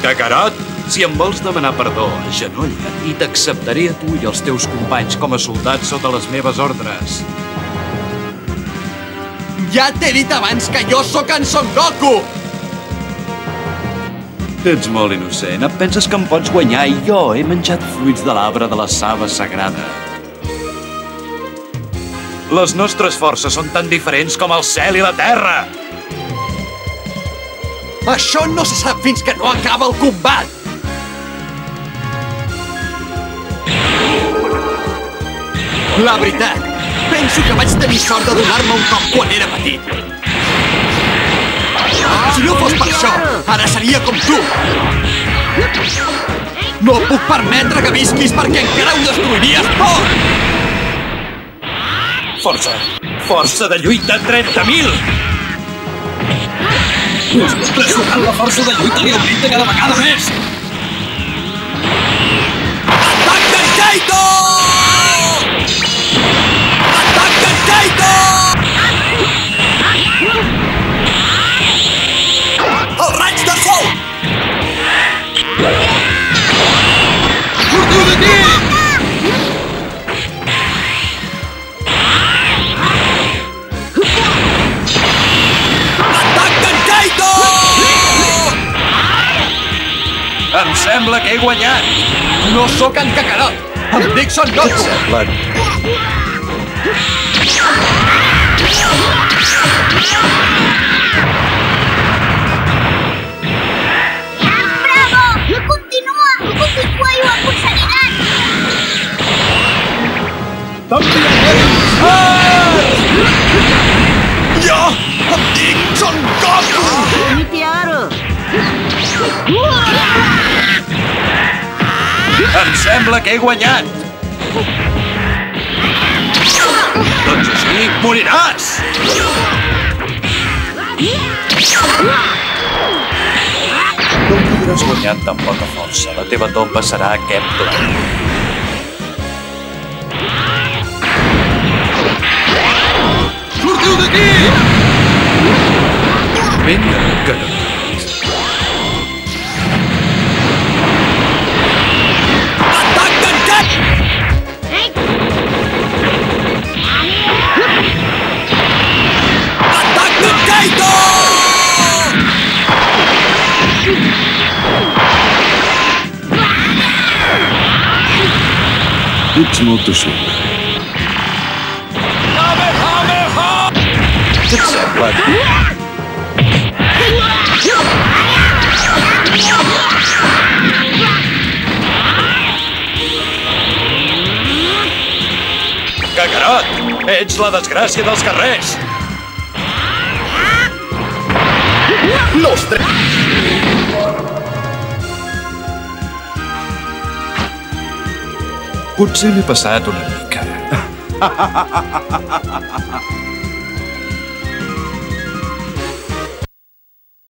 Kakarot, si em vols demanar perdó, agenolla't i t'acceptaré a tu i els teus companys com a soldats sota les meves ordres. Ja t'he dit abans que jo sóc en Son Goku! Ets molt innocent. Et penses que em pots guanyar i jo he menjat fruits de l'arbre de la saba sagrada. Les nostres forces són tan diferents com el cel i la terra. Això no se sap fins que no acaba el combat! La veritat, penso que vaig tenir sort de donar-me un cop quan era petit. Si no fos per això, ara seria com tu. No puc permetre que visquis perquè encara ho destruiries tot! Força! Força de lluita 30.000! Impressionant, la força de lluita li augmenta cada vegada més! Atac d'en Kaito! Atac d'en Kaito! El raig de sol! Sortiu d'aquí! Atac d'en Kaito! Em sembla que he guanyat! No sóc en Kakarot! Em dic Son Goku! Sembla't. Bravo! Continua! Continueu aconseguint! Jo em dic Son Goku! Em sembla que he guanyat! Doncs així moriràs! No em podràs guanyar amb tan poca força. La teva tomba serà aquest planeta. Sortiu d'aquí! Vinga, Kakarot. Atac d'en Kaito! Atac d'en Kaito! Ets molt tossut. Què et sembla? Kakarot! Ets la desgràcia dels carrers! L'ostre! Potser m'he passat una mica.